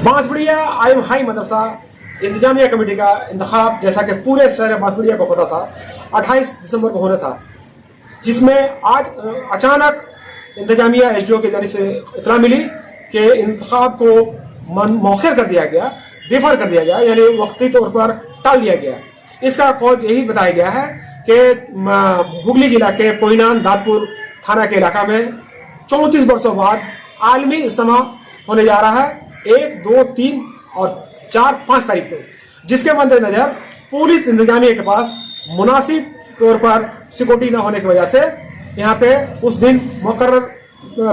बांसबड़िया आलिम हाई मदरसा इंतजामिया कमेटी का इंतखाब, जैसा कि पूरे शहर बांसबड़िया को पता था, 28 दिसंबर को होना था, जिसमें आज अचानक इंतजामिया एसडीओ की जानिब से इतला मिली कि इंतखाब को मौखर कर दिया गया, डिफर कर दिया गया, यानी वक्ती तौर पर टाल दिया गया। इसका कौज यही बताया गया है कि हुगली जिला के कोहिनान दादपुर थाना के इलाका में 34 वर्षों बाद आलमी इज्तिमा होने जा रहा है, 1, 2, 3 और 4, 5 तारीख को, जिसके मद्देनजर पुलिस इंतजामिया के पास मुनासिब तौर पर सिक्योरिटी न होने की वजह से यहाँ पे उस दिन मुकर्रर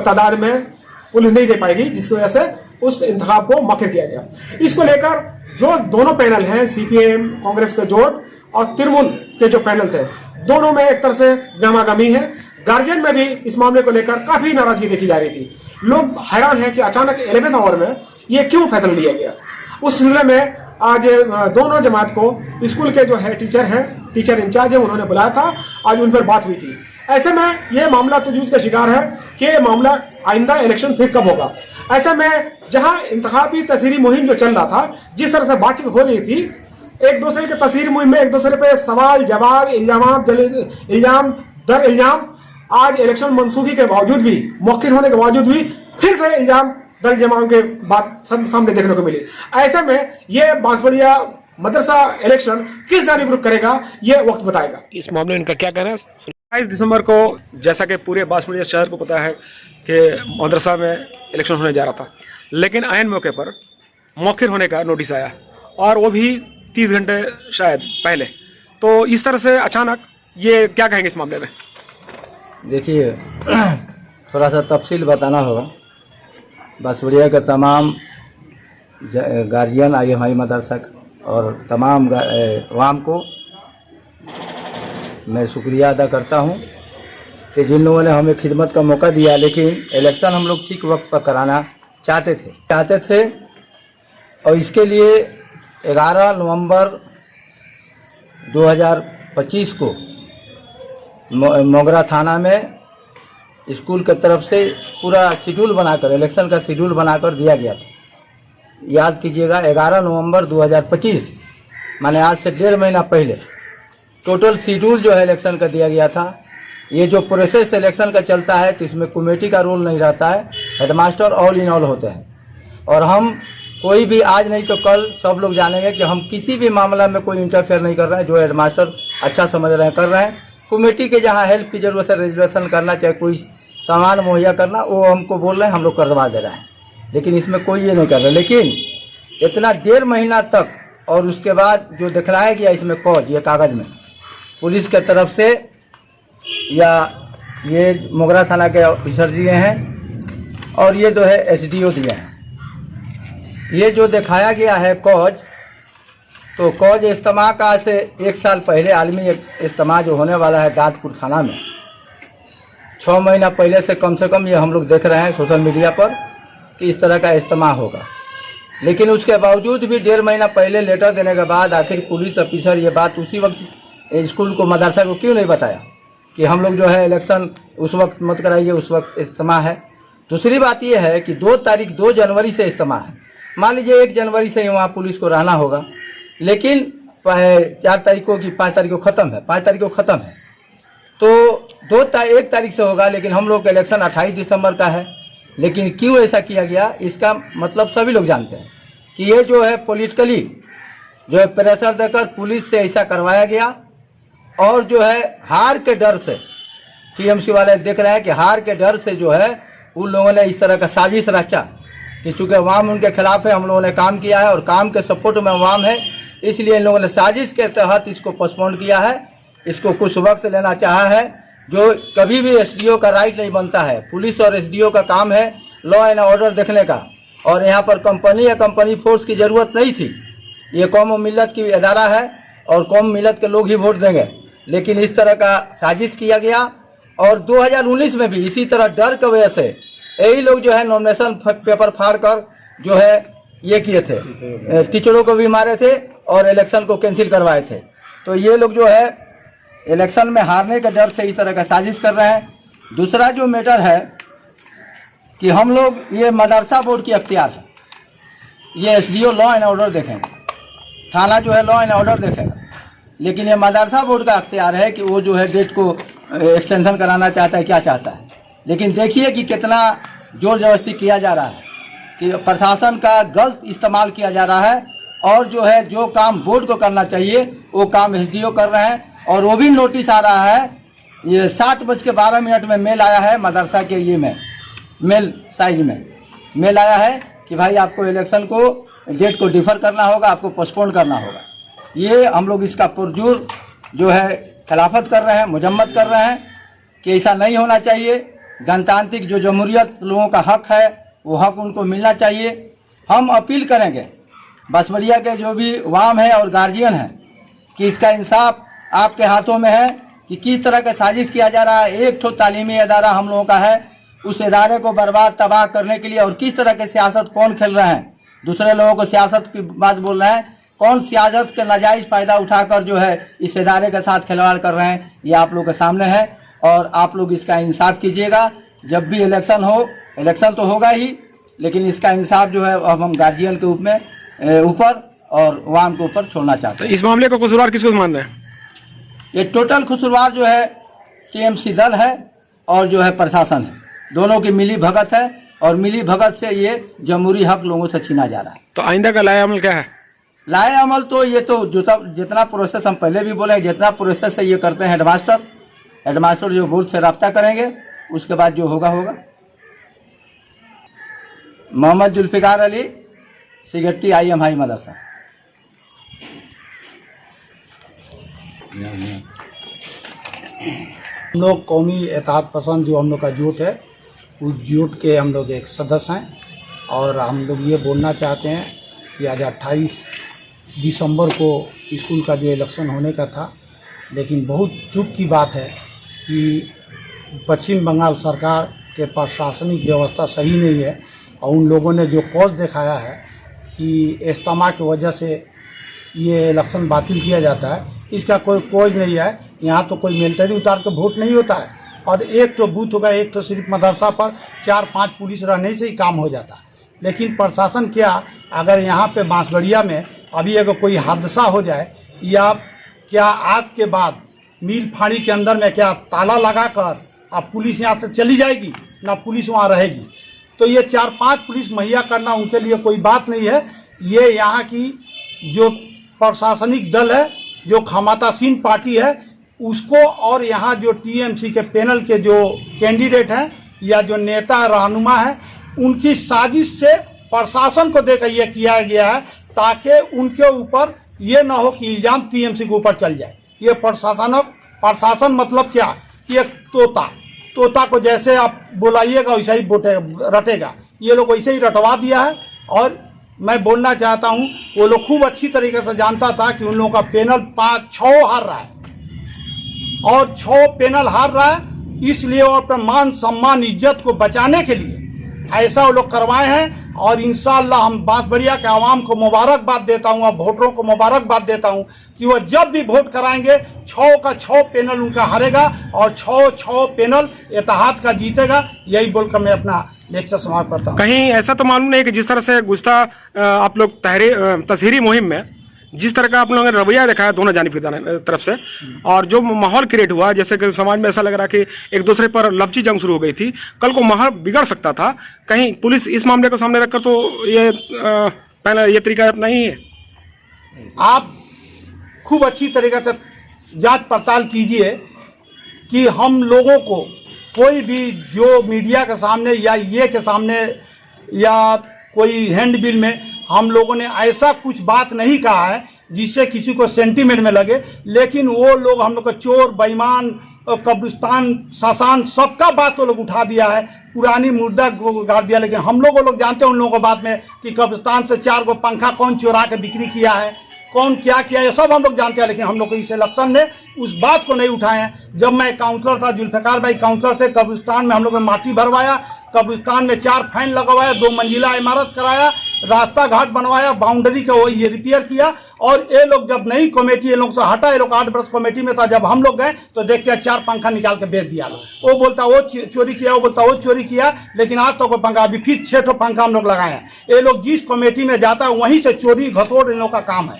तादाद में पुलिस नहीं दे पाएगी, जिसकी वजह से उस इंतखाब को मौखर किया गया। इसको लेकर जो दोनों पैनल हैं, सीपीएम कांग्रेस के जोड़ और तृणमूल के जो पैनल थे, दोनों में एक तरह से गहमागहमी है। गार्जियन में भी इस मामले को लेकर काफी नाराजगी देखी जा रही थी। लोग हैरान हैं कि अचानक 11वें आवर में ये क्यों फैसला लिया गया। उस सिलसिले में आज दोनों जमात को स्कूल के जो है टीचर इंचार्ज है, उन्होंने बुलाया था, आज उन पर बात हुई थी। ऐसे में ये मामला तजवीज़ का शिकार है कि ये मामला आइंदा इलेक्शन फिर कब होगा। ऐसे में जहां इंतखाबी तस्हीरी मुहिम जो चल रहा था, जिस तरह से बातचीत हो रही थी, एक दूसरे के तस्हीरी मुहिम में एक दूसरे पे सवाल जवाब, इल्जाम दर इल्जाम, आज इलेक्शन मनसूखी के बावजूद भी, मौखिर होने के बावजूद भी फिर से इल्जाम दर जमाम के बात सामने देखने को मिली। ऐसे में ये बांसबड़िया मदरसा इलेक्शन किस जानिब रुख करेगा, ये वक्त बताएगा। इस मामले में इनका क्या कहना है? 28 दिसंबर को, जैसा कि पूरे बांसबड़िया शहर को पता है कि मदरसा में इलेक्शन होने जा रहा था, लेकिन आयन मौके पर मौखिर होने का नोटिस आया, और वो भी 30 घंटे शायद पहले। तो इस तरह से अचानक ये क्या कहेंगे इस मामले में? देखिए, थोड़ा सा तफसील बताना होगा। बांसबड़िया के तमाम गार्जियन आलिम हाई मदरसा और तमाम अवाम को मैं शुक्रिया अदा करता हूं कि जिन लोगों ने हमें खिदमत का मौका दिया। लेकिन इलेक्शन हम लोग ठीक वक्त पर कराना चाहते थे और इसके लिए 11 नवंबर 2025 को मोगरा थाना में स्कूल की तरफ से पूरा शेड्यूल बनाकर, इलेक्शन का शेड्यूल बनाकर दिया गया था। याद कीजिएगा, 11 नवंबर 2025, माने आज से 1.5 महीना पहले टोटल शेड्यूल जो है इलेक्शन का दिया गया था। ये जो प्रोसेस इलेक्शन का चलता है, तो इसमें कमेटी का रोल नहीं रहता है, हेडमास्टर ऑल इन ऑल होते हैं। और हम कोई भी आज नहीं तो कल सब लोग जानेंगे कि हम किसी भी मामला में कोई इंटरफेयर नहीं कर रहे हैं। जो हेडमास्टर अच्छा समझ रहे हैं कर रहे हैं। कमेटी के जहाँ हेल्प की जरूरत है, रेजोल्यूशन करना, चाहे कोई सामान मुहैया करना, वो हमको बोल रहे हैं, हम लोग करवा दे रहे हैं। लेकिन इसमें कोई ये नहीं कर रहा। लेकिन इतना 1.5 महीना तक, और उसके बाद जो दिखलाया गया इसमें कॉज, ये कागज़ में पुलिस के तरफ से या ये मोगरा थाना के ऑफिसर दिए हैं और ये जो है एसडीओ दिए हैं। ये जो दिखाया गया है कॉज, तो कॉज इज्तिमा का से 1 साल पहले आलमी इज्तिमा जो होने वाला है दादपुर थाना में, 6 महीना पहले से कम ये हम लोग देख रहे हैं सोशल मीडिया पर कि इस तरह का इज्तिमा होगा। लेकिन उसके बावजूद भी 1.5 महीना पहले लेटर देने के बाद आखिर पुलिस ऑफिसर ये बात उसी वक्त स्कूल को, मदरसा को क्यों नहीं बताया कि हम लोग जो है इलेक्शन उस वक्त मत कराइए, उस वक्त इज्तिमा है। दूसरी बात ये है कि 2 जनवरी से इज्तिमा है। मान लीजिए 1 जनवरी से वहाँ पुलिस को रहना होगा, लेकिन 4 तारीख को कि 5 तारीख को ख़त्म है, 5 तारीख को ख़त्म है, तो 1 तारीख से होगा। लेकिन हम लोग का इलेक्शन 28 दिसंबर का है। लेकिन क्यों ऐसा किया गया, इसका मतलब सभी लोग जानते हैं कि ये जो है पॉलिटिकली जो है प्रेशर देकर पुलिस से ऐसा करवाया गया। और जो है हार के डर से, टीएमसी वाले देख रहे हैं कि हार के डर से जो है उन लोगों ने इस तरह का साजिश रचा कि चूँकि अवाम उनके खिलाफ है, हम लोगों ने काम किया है और काम के सपोर्ट में अवाम है, इसलिए इन लोगों ने साजिश के तहत इसको पोस्टपोन किया है। इसको कुछ वक्त लेना चाहा है, जो कभी भी एसडीओ का राइट नहीं बनता है। पुलिस और एसडीओ का काम है लॉ एंड ऑर्डर देखने का, और यहाँ पर कंपनी या कंपनी फोर्स की ज़रूरत नहीं थी। ये कौम और मिलत की अदारा है और कौम मिलत के लोग ही वोट देंगे। लेकिन इस तरह का साजिश किया गया। और 2019 में भी इसी तरह डर की वजह से यही लोग जो है नॉमिनेशन पेपर फाड़ कर जो है ये किए थे, टीचरों को भी मारे थे और इलेक्शन को कैंसिल करवाए थे। तो ये लोग जो है इलेक्शन में हारने के डर से इस तरह का साजिश कर रहे हैं। दूसरा जो मैटर है कि हम लोग, ये मदरसा बोर्ड की अख्तियार है, ये SDO लॉ एंड ऑर्डर देखेंगे, थाना जो है लॉ एंड ऑर्डर देखेगा, लेकिन ये मदरसा बोर्ड का अख्तियार है कि वो जो है डेट को एक्सटेंशन कराना चाहता है, क्या चाहता है। लेकिन देखिए कि कितना जोर जबरदस्ती किया जा रहा है, कि प्रशासन का गलत इस्तेमाल किया जा रहा है, और जो है जो काम बोर्ड को करना चाहिए वो काम SDO कर रहे हैं। और वो भी नोटिस आ रहा है, ये 7:12 में मेल आया है मदरसा के ये में मेल साइज में मेल आया है कि भाई आपको इलेक्शन को डेट को डिफर करना होगा, आपको पोस्टपोन करना होगा। ये हम लोग इसका पुरजोर जो है खिलाफत कर रहे हैं, मजम्मत कर रहे हैं कि ऐसा नहीं होना चाहिए। गणतांत्रिक जो जमहूरियत लोगों का हक है वो हक उनको मिलना चाहिए। हम अपील करेंगे बांसबड़िया के जो भी वाम है और गार्जियन है कि इसका इंसाफ आपके हाथों में है कि किस तरह का साजिश किया जा रहा है। एक ठो तालीमी अदारा हम लोगों का है, उस इदारे को बर्बाद तबाह करने के लिए, और किस तरह के सियासत कौन खेल रहे हैं, दूसरे लोगों को सियासत की बात बोल रहे हैं, कौन सियासत के नाजायज़ फ़ायदा उठाकर जो है इस इदारे के साथ खिलवाड़ कर रहे हैं, ये आप लोग के सामने है। और आप लोग इसका इंसाफ कीजिएगा। जब भी इलेक्शन हो, इलेक्शन तो होगा ही, लेकिन इसका इंसाफ जो है अब हम गार्जियन के ऊपर और वाम के ऊपर छोड़ना चाहते हैं। इस मामले को कसूरवार किसको मान रहे हैं? ये टोटल कसूरवार जो है TMC दल है और जो है प्रशासन है, दोनों की मिली भगत है, और मिली भगत से ये जमहूरी हक लोगों से छीना जा रहा है। तो आइंदा का लाया अमल क्या है? लाए अमल तो ये तो जितना प्रोसेस हम पहले भी बोले, जितना प्रोसेस है ये करते हैं हेडमास्टर जो बोर्ड से रब्ता करेंगे, उसके बाद जो होगा होगा। मोहम्मद जुल्फिकार अली, सिगट्टी IM हाई मदरसा। हम लोग कौमी एतहाद पसंद जो हम लोग का जुट है, उस जुट के हम लोग एक सदस्य हैं, और हम लोग ये बोलना चाहते हैं कि आज 28 दिसंबर को स्कूल का जो इलेक्शन होने का था, लेकिन बहुत दुख की बात है कि पश्चिम बंगाल सरकार के प्रशासनिक व्यवस्था सही नहीं है, और उन लोगों ने जो कॉज दिखाया है कि इज्तिमा की वजह से ये इलेक्शन बातिल किया जाता है, इसका कोई कॉज नहीं है। यहाँ तो कोई मिलिट्री उतार के वोट नहीं होता है, और एक तो बूथ होगा, एक तो सिर्फ मदरसा पर 4-5 पुलिस रहने से ही काम हो जाता है। लेकिन प्रशासन क्या, अगर यहाँ पे बांसबड़िया में अभी अगर कोई हादसा हो जाए, या क्या आज के बाद मील फाड़ी के अंदर में क्या ताला लगाकर अब पुलिस यहाँ से चली जाएगी, ना पुलिस वहाँ रहेगी? तो ये 4-5 पुलिस मुहैया करना उनके लिए कोई बात नहीं है। ये यहाँ की जो प्रशासनिक दल है, जो क्षमतासीन पार्टी है, उसको, और यहाँ जो TMC के पैनल के जो कैंडिडेट हैं या जो नेता रहनुमा हैं, उनकी साजिश से प्रशासन को देकर ये किया गया है, ताकि उनके ऊपर ये ना हो कि इल्ज़ाम TMC के ऊपर चल जाए। ये प्रशासन मतलब क्या कि एक तोता को जैसे आप बुलाइएगा वैसे ही रटेगा, ये लोग वैसे ही रटवा दिया है। और मैं बोलना चाहता हूँ, वो लोग खूब अच्छी तरीके से जानता था कि उन लोगों का पैनल 5-6 हार रहा है, और 6 पैनल हार रहा है, इसलिए वो अपना मान सम्मान इज्जत को बचाने के लिए ऐसा वो लोग करवाए हैं। और इंशाअल्लाह हम बांसबड़िया के आवाम को मुबारकबाद देता हूँ, और वोटरों को मुबारकबाद देता हूँ कि वो जब भी वोट कराएंगे 6 का 6 पैनल उनका हारेगा, और 6 पैनल इत्तेहाद का जीतेगा। यही बोलकर मैं अपना लेक्चर समाप्त करता हूँ। कहीं ऐसा तो मालूम नहीं कि जिस तरह से गुस्सा आप लोग तशहीरी मुहिम में जिस तरह का आप लोगों ने रवैया दिखाया दोनों जानिब की तरफ से, और जो माहौल क्रिएट हुआ, जैसे कि समाज में ऐसा लग रहा कि एक दूसरे पर लफ्जी जंग शुरू हो गई थी, कल को माहौल बिगड़ सकता था। कहीं पुलिस इस मामले को सामने रखकर तो ये तरीका अपना ही है। आप खूब अच्छी तरीके से जांच पड़ताल कीजिए कि हम लोगों को कोई भी जो मीडिया के सामने या ये के सामने या कोई हैंडबिल में हम लोगों ने ऐसा कुछ बात नहीं कहा है जिससे किसी को सेंटीमेंट में लगे। लेकिन वो लोग हम लोग को चोर, बेईमान, कब्रिस्तान, शासान, सबका बात वो लोग उठा दिया है, पुरानी मुर्दा को गाड़ दिया। लेकिन हम लोग जानते हैं उन लोगों को बात में कि कब्रिस्तान से 4 पंखा कौन चुरा के बिक्री किया है, कौन क्या किया, ये सब हम लोग जानते हैं। लेकिन हम लोग को इस इलेक्शन में उस बात को नहीं उठाए हैं। जब मैं काउंसलर था, जुल्फिकार भाई काउंसलर थे, कब्रिस्तान में हम लोग ने माटी भरवाया, कब्रिस्तान में 4 फैन लगवाया, 2 मंजिला इमारत कराया, रास्ता घाट बनवाया, बाउंड्री का वो ये रिपेयर किया। और ये लोग जब नई कमेटी ये लोग से हटा, ये लोग 8 वर्ष कमेटी में था, जब हम लोग गए तो देखते 4 पंखा निकाल के बेच दिया। वो बोलता वो चोरी किया, वो बोलता वो चोरी किया, लेकिन आज तो कोई पंखा, अभी फिर 6 ठो पंखा हम लोग लगाए हैं। ये लोग जिस कमेटी में जाता है वहीं से चोरी घसोड़ इन लोग का काम है।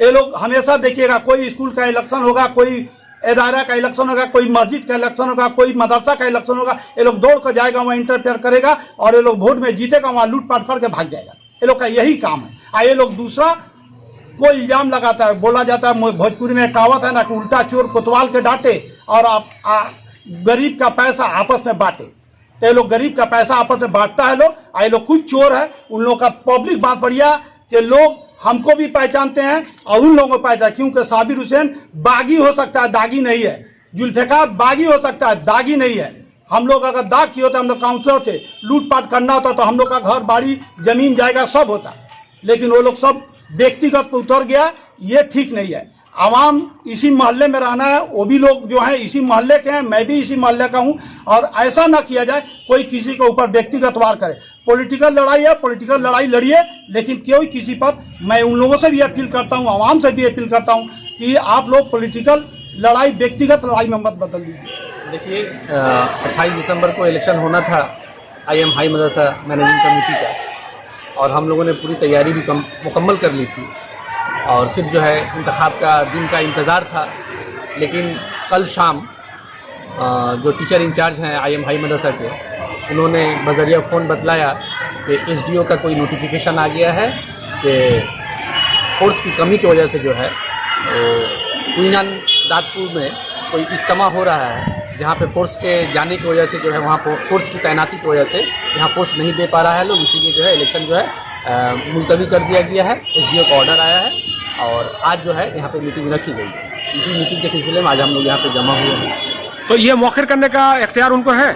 ये लोग हमेशा देखिएगा, कोई स्कूल का इलेक्शन होगा, कोई इदारा का इलेक्शन होगा, कोई मस्जिद का इलेक्शन होगा, कोई मदरसा का इलेक्शन होगा, ये लोग दौड़ कर जाएगा, वहाँ इंटरफेयर करेगा और ये लोग वोट में जीतेगा, वहाँ लूटपाट करके भाग जाएगा। ये लोग का यही काम है। ये लोग दूसरा कोई इल्जाम लगाता है, बोला जाता है, भोजपुरी में कहावत है ना कि उल्टा चोर कोतवाल के डांटे और गरीब का पैसा आपस में बांटे। तो ये लोग गरीब का पैसा आपस में बांटता है लोग। ये लोग खुद चोर है। उन लोग का पब्लिक बात बढ़िया कि लोग हमको भी पहचानते हैं और उन लोगों को पहचान, क्योंकि साबिर हुसैन बागी हो सकता है, दागी नहीं है। जुल्फिकार बागी हो सकता है, दागी नहीं है। हम लोग अगर दाग किए होते, हम लोग काउंसलर थे, लूटपाट करना होता तो हम लोग का घर बाड़ी जमीन जाएगा सब होता, लेकिन वो लोग सब व्यक्तिगत पर उतर गया। ये ठीक नहीं है। आवाम इसी मोहल्ले में रहना है, वो भी लोग जो हैं इसी मोहल्ले के हैं, मैं भी इसी मोहल्ले का हूं। और ऐसा ना किया जाए कोई किसी के ऊपर व्यक्तिगत वार करे। पॉलिटिकल लड़ाई है, पॉलिटिकल लड़ाई लड़िए, लेकिन कोई किसी पर, मैं उन लोगों से भी अपील करता हूं, आवाम से भी अपील करता हूं कि आप लोग पॉलिटिकल लड़ाई व्यक्तिगत लड़ाई में मत बदल दीजिए। देखिए, 28 दिसंबर को इलेक्शन होना था IM हाई मदरसा मैनेजिंग कमेटी का, और हम लोगों ने पूरी तैयारी भी मुकम्मल कर ली थी और सिर्फ जो है इंतखाब का दिन का इंतज़ार था। लेकिन कल शाम जो टीचर इंचार्ज हैं IM हाई मदरसा के, उन्होंने बजरिया फ़ोन बतलाया कि SDO का कोई नोटिफिकेशन आ गया है कि फोर्स की कमी की वजह से जो है कुइनान दादपुर में कोई इज्तिमा हो रहा है, जहाँ पे फोर्स के जाने की वजह से जो है वहाँ फोर्स की तैनाती की वजह से यहाँ फोर्स नहीं दे पा रहा है लोग, इसीलिए जो है इलेक्शन जो है मुलतवी कर दिया गया है। SDO का ऑर्डर आया है और आज जो है यहाँ पे मीटिंग रखी गई थी। इसी मीटिंग के सिलसिले में आज हम लोग यहाँ पे जमा हुए हैं। तो ये मौखिर करने का इख्तियार उनको है?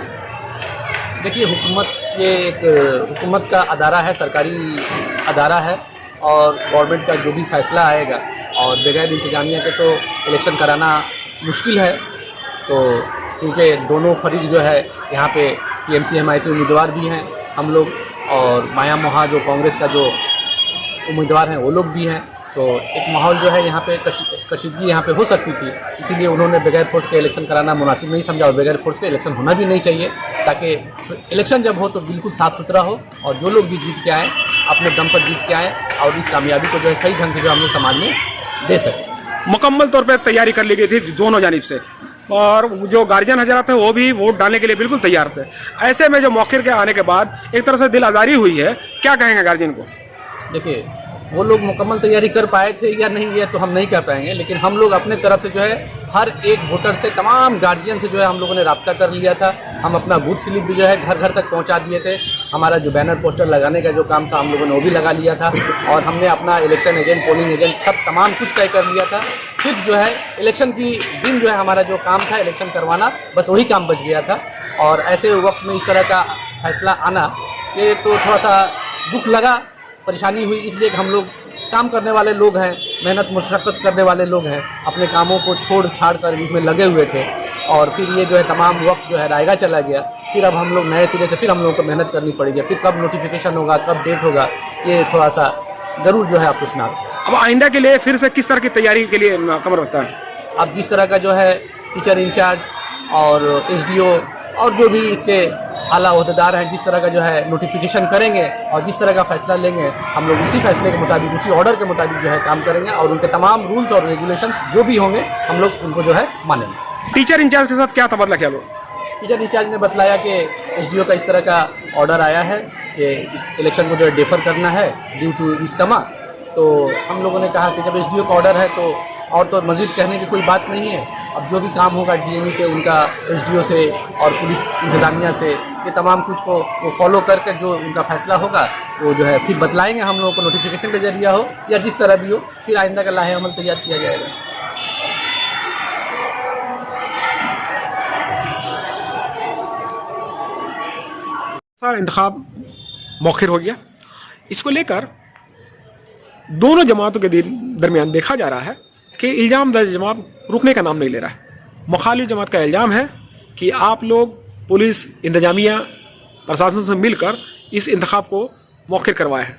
देखिए, ये एक हुकूमत का अदारा है, सरकारी अदारा है, और गवर्नमेंट का जो भी फैसला आएगा, और बगैर इंतजामिया के तो इलेक्शन कराना मुश्किल है। तो क्योंकि दोनों फरीक जो है यहाँ पे TMC हमायती उम्मीदवार भी हैं हम लोग, और माया मोहा जो कांग्रेस का जो उम्मीदवार हैं वो लोग भी हैं, तो एक माहौल जो है यहाँ पे कशीदगी यहाँ पे हो सकती थी। इसीलिए उन्होंने बगैर फोर्स के इलेक्शन कराना मुनासिब नहीं समझा, और बगैर फोर्स के इलेक्शन होना भी नहीं चाहिए, ताकि इलेक्शन जब हो तो बिल्कुल साफ़ सुथरा हो और जो लोग भी जीत के आएँ अपने दम पर जीत के आएँ और इस कामयाबी को जो है सही ढंग से जो हम लोग समाज में दे सकें। मुकम्मल तौर पर तैयारी कर ली गई थी दोनों जानिब से, और जो गार्जियन हजरात थे वो भी वोट डालने के लिए बिल्कुल तैयार थे। ऐसे में जो मौखिर के आने के बाद एक तरह से दिल आज़ारी हुई है, क्या कहेंगे गार्जियन को? देखिए, वो लोग मुकम्मल तैयारी कर पाए थे या नहीं, ये तो हम नहीं कह पाएंगे, लेकिन हम लोग अपने तरफ से जो है हर एक वोटर से, तमाम गार्जियन से जो है हम लोगों ने रब्ता कर लिया था। हम अपना बूथ स्लिप भी जो है घर घर तक पहुंचा दिए थे। हमारा जो बैनर पोस्टर लगाने का जो काम था हम लोगों ने वो भी लगा लिया था, और हमने अपना इलेक्शन एजेंट, पोलिंग एजेंट सब तमाम कुछ तय कर लिया था। सिर्फ जो है इलेक्शन की दिन जो है हमारा जो काम था इलेक्शन करवाना, बस वही काम बच गया था। और ऐसे वक्त में इस तरह का फैसला आना, ये तो थोड़ा सा दुख लगा, परेशानी हुई, इसलिए कि हम लोग काम करने वाले लोग हैं, मेहनत मुशक्क़त करने वाले लोग हैं, अपने कामों को छोड़ छाड़ कर इसमें लगे हुए थे, और फिर ये जो है तमाम वक्त जो है रायगा चला गया। फिर अब हम लोग नए सिरे से फिर हम लोगों को मेहनत करनी पड़ेगी। फिर कब नोटिफिकेशन होगा, कब डेट होगा, ये थोड़ा सा ज़रूर जो है अफसोसनाक। अब आइंदा के लिए फिर से किस तरह की तैयारी के लिए कमर बस्ता है? अब जिस तरह का जो है टीचर इंचार्ज और SDO और जो भी इसके आला ओहदेदार हैं, जिस तरह का जो है नोटिफिकेशन करेंगे और जिस तरह का फैसला लेंगे, हम लोग उसी फैसले के मुताबिक, उसी ऑर्डर के मुताबिक जो है काम करेंगे, और उनके तमाम रूल्स और रेगुलेशंस जो भी होंगे हम लोग उनको जो है मानेंगे। टीचर इंचार्ज के साथ क्या तबादला किया लोग? टीचर इंचार्ज ने बतलाया कि SDO का इस तरह का ऑर्डर आया है कि इलेक्शन को जो है डेफर करना है ड्यू टू इज्तिमा। तो हम लोगों ने कहा कि जब SDO का ऑर्डर है तो और तो मज़ीद कहने की कोई बात नहीं है। अब जो भी काम होगा DME से, उनका SDO से और पुलिस इंतजामिया से, ये तमाम कुछ को वो फॉलो करके जो उनका फैसला होगा वो जो है फिर बतलाएंगे हम लोगों को, नोटिफिकेशन के जरिए हो या जिस तरह भी हो, फिर आइंदा का लाहे अमल तैयार किया जाएगा। इंतखाब मौखिर हो गया, इसको लेकर दोनों जमातों के दरमियान देखा जा रहा है कि इल्ज़ाम दर्ज जमात रुकने का नाम नहीं ले रहा है। मुखालिफ जमात का इल्ज़ाम है कि आप लोग पुलिस, इंतजामिया, प्रशासन से मिलकर इस इंतखाब को मौखिर करवाए हैं।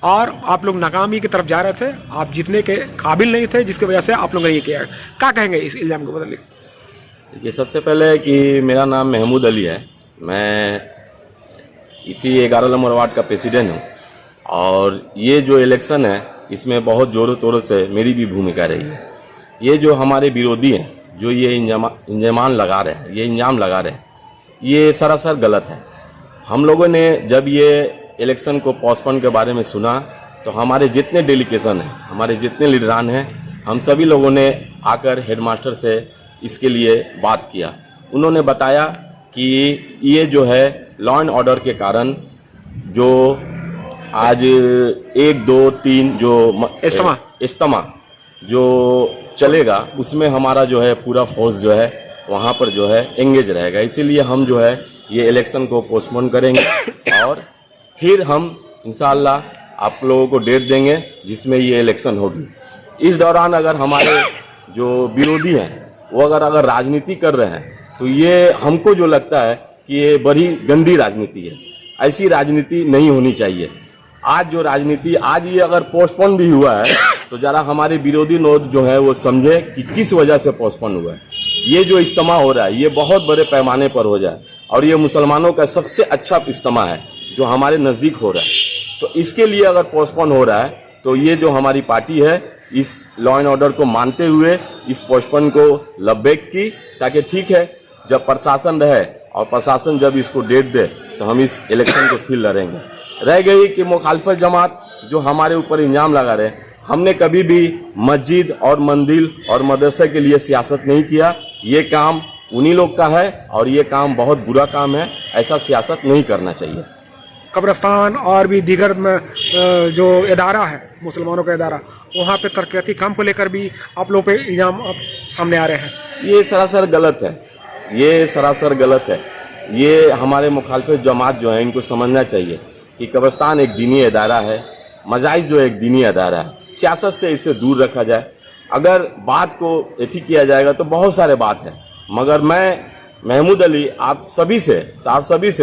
और आप लोग नाकामी की तरफ जा रहे थे, आप जीतने के काबिल नहीं थे, जिसकी वजह से आप लोगों ने ये किया। क्या कहेंगे इस इल्ज़ाम को बदले? देखिए, सबसे पहले कि मेरा नाम महमूद अली है, मैं इसी 11 नंबर वार्ड का प्रेसिडेंट हूँ और ये जो इलेक्शन है इसमें बहुत ज़ोरों तोरों से मेरी भी भूमिका रही है। ये जो हमारे विरोधी हैं जो ये इंजाम लगा रहे हैं ये सरासर गलत है। हम लोगों ने जब ये इलेक्शन को पोस्टपोन के बारे में सुना तो हमारे जितने डेलीगेशन हैं, हमारे जितने लीडरान हैं, हम सभी लोगों ने आकर हेडमास्टर से इसके लिए बात किया। उन्होंने बताया कि ये जो है लॉ एंड ऑर्डर के कारण जो आज 1, 2, 3 जो इस्तेमा जो चलेगा उसमें हमारा जो है पूरा फोर्स जो है वहाँ पर जो है एंगेज रहेगा। इसीलिए हम जो है ये इलेक्शन को पोस्टपोन करेंगे और फिर हम इंशाअल्लाह आप लोगों को डेट देंगे जिसमें ये इलेक्शन होगी। इस दौरान अगर हमारे जो विरोधी हैं वो अगर राजनीति कर रहे हैं तो ये हमको जो लगता है कि ये बड़ी गंदी राजनीति है। ऐसी राजनीति नहीं होनी चाहिए। आज जो राजनीति आज ये अगर पोस्टपोन भी हुआ है तो जरा हमारे विरोधी लोग जो है वो समझे कि किस वजह से पोस्टपोन हुआ है। ये जो इज्तिमा हो रहा है ये बहुत बड़े पैमाने पर हो जाए और ये मुसलमानों का सबसे अच्छा इज्तिमा है जो हमारे नज़दीक हो रहा है। तो इसके लिए अगर पोस्टपोन हो रहा है तो ये जो हमारी पार्टी है इस लॉ एंड ऑर्डर को मानते हुए इस पोस्टपोन को लब्बैक की, ताकि ठीक है जब प्रशासन रहे और प्रशासन जब इसको डेट दे तो हम इस इलेक्शन को फिर लड़ेंगे। रह गई कि मुखालफत जमात जो हमारे ऊपर इल्ज़ाम लगा रहे, हमने कभी भी मस्जिद और मंदिर और मदरसे के लिए सियासत नहीं किया। ये काम उन्हीं लोग का है और ये काम बहुत बुरा काम है, ऐसा सियासत नहीं करना चाहिए। कब्रिस्तान और भी दीगर जो इदारा है मुसलमानों का इदारा, वहाँ पे तरक्याती काम को लेकर भी आप लोगों पे इल्ज़ाम सामने आ रहे हैं। ये सरासर गलत है, ये सरासर गलत है। ये हमारे मुखालफत जमात जो है इनको समझना चाहिए कि कब्रिस्तान एक दीनी इदारा है, मजाइज जो एक दीनी इदारा है, सियासत से इसे दूर रखा जाए। अगर बात को ठीक किया जाएगा तो बहुत सारे बात है, मगर मैं महमूद अली आप सभी से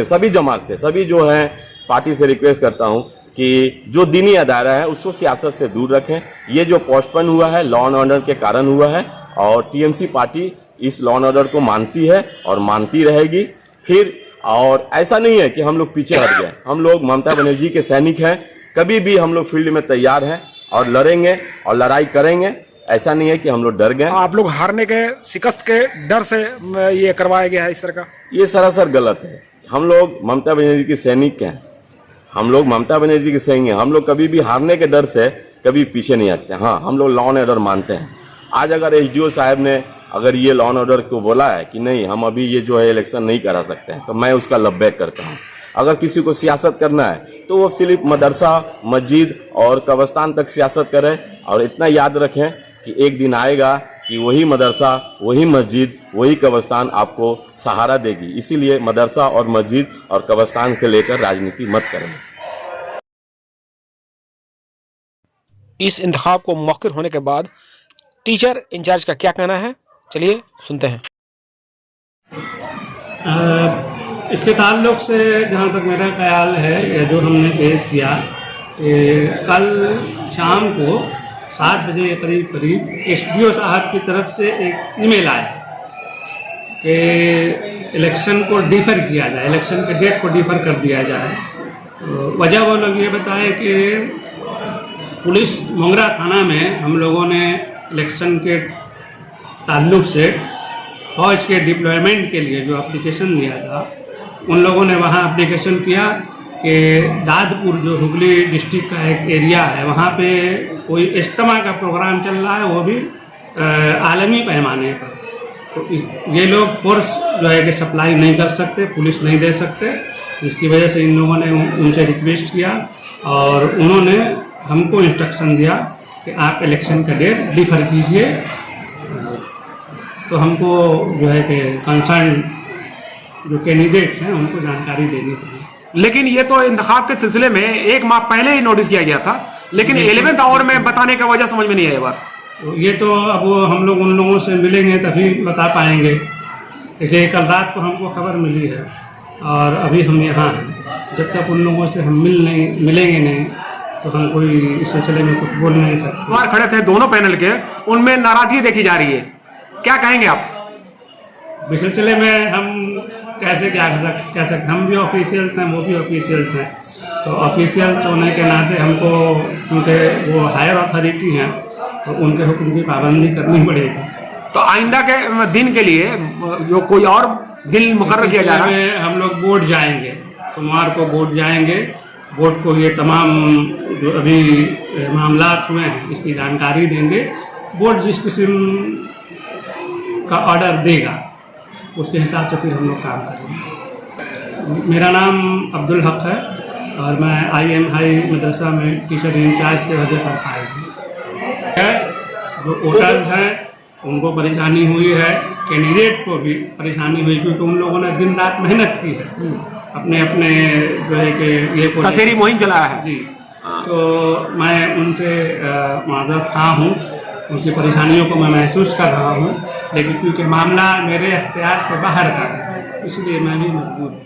सभी जमात से सभी जो हैं पार्टी से रिक्वेस्ट करता हूं कि जो दीनी अदारा है उसको सियासत से दूर रखें। ये जो पोस्टपोन हुआ है लॉ एंड ऑर्डर के कारण हुआ है और टीएमसी पार्टी इस लॉ एंड ऑर्डर को मानती है और मानती रहेगी फिर। और ऐसा नहीं है कि हम लोग पीछे हट गए, हम लोग ममता बनर्जी के सैनिक हैं, कभी भी हम लोग फील्ड में तैयार हैं और लड़ेंगे और लड़ाई करेंगे। ऐसा नहीं है कि हम लोग डर गए। आप लोग हारने के शिकस्त के डर से ये करवाया गया है इस तरह का? ये सरासर गलत है। हम लोग ममता बनर्जी के सैनिक हैं, हम लोग ममता बनर्जी के सैनिक हैं। हम लोग कभी भी हारने के डर से कभी पीछे नहीं हटते। हाँ, हम लोग लॉ एंड ऑर्डर मानते हैं। आज अगर एसडीओ साहब ने अगर ये लॉ एंड ऑर्डर को बोला है कि नहीं हम अभी ये जो है इलेक्शन नहीं करा सकते हैं तो मैं उसका लब्बैक करता हूँ। अगर किसी को सियासत करना है तो वो सिर्फ मदरसा मस्जिद और कब्रिस्तान तक सियासत करे और इतना याद रखें कि एक दिन आएगा कि वही मदरसा वही मस्जिद वही कब्रिस्तान आपको सहारा देगी। इसीलिए मदरसा और मस्जिद और कब्रिस्तान से लेकर राजनीति मत करें। इस इंतखाब को मौखिर होने के बाद टीचर इंचार्ज का क्या कहना है, चलिए सुनते हैं। इसके ताल्लुक से जहाँ तक मेरा ख्याल है ये जो हमने पेश किया कि कल शाम को 7 बजे के करीब एसडीओ साहब की तरफ से एक ईमेल आया कि इलेक्शन को डिफ़र किया जाए, इलेक्शन के डेट को डिफ़र कर दिया जाए। तो वजह वो लोग ये बताए कि पुलिस मोंगरा थाना में हम लोगों ने इलेक्शन के ताल्लुक से फौज के डिप्लॉयमेंट के लिए जो एप्लीकेशन दिया था, उन लोगों ने वहाँ एप्लीकेशन किया कि दादपुर जो हुगली डिस्ट्रिक्ट का एक एरिया है वहाँ पे कोई इज्तिमा का प्रोग्राम चल रहा है, वो भी आलमी पैमाने पर। तो ये लोग फोर्स जो है कि सप्लाई नहीं कर सकते, पुलिस नहीं दे सकते। इसकी वजह से इन लोगों ने उनसे रिक्वेस्ट किया और उन्होंने हमको इंस्ट्रक्शन दिया कि आप इलेक्शन का डेट डिफर कीजिए। तो हमको जो है कि कंसर्न जो कैंडिडेट्स हैं उनको जानकारी देनी पड़ी। लेकिन ये तो इंतखाब के सिलसिले में 1 माह पहले ही नोटिस किया गया था, लेकिन 11th आवर में बताने का वजह समझ में नहीं आया बात। तो ये तो अब हम लोग उन लोगों से मिलेंगे तभी बता पाएंगे। इसलिए कल रात को हमको खबर मिली है और अभी हम यहाँ हैं। जब तक उन लोगों से हम मिलेंगे नहीं तो हम कोई इस सिलसिले में कुछ बोल नहीं सकते। बाहर खड़े थे दोनों पैनल के, उनमें नाराजगी देखी जा रही है, क्या कहेंगे आप? इस सिलसिले में हम कैसे क्या कह सकते, हम भी ऑफिशियल्स हैं, वो भी ऑफिशियल्स हैं, तो ऑफिशियल्स होने के नाते हमको, क्योंकि वो हायर अथॉरिटी हैं, तो उनके हुक्म की पाबंदी करनी पड़ेगी। तो आइंदा के दिन के लिए जो कोई और दिन मुकर्रर किया जा रहा है? हम लोग बोर्ड जाएंगे, सोमवार को बोर्ड जाएंगे। बोर्ड को ये तमाम जो अभी मामलात हुए हैं इसकी जानकारी देंगे। बोर्ड जिस किस्म का ऑर्डर देगा उसके हिसाब से फिर हम लोग काम करेंगे। मेरा नाम अब्दुल हक है और मैं IM हाई मदरसा में टीचर इंचार्ज के वजह पर आया हूँ। जो वोटर्स हैं उनको परेशानी हुई है, कैंडिडेट को भी परेशानी हुई, क्योंकि उन लोगों ने दिन रात मेहनत की है, अपने अपने जो है कि ये तसेरी मुहिम चलाया है जी। तो मैं उनसे माजरत खा हूँ, उनकी परेशानियों को मैं महसूस कर रहा हूँ, लेकिन क्योंकि मामला मेरे अख्तियार से बाहर का है इसलिए मैं भी मजबूर हूँ।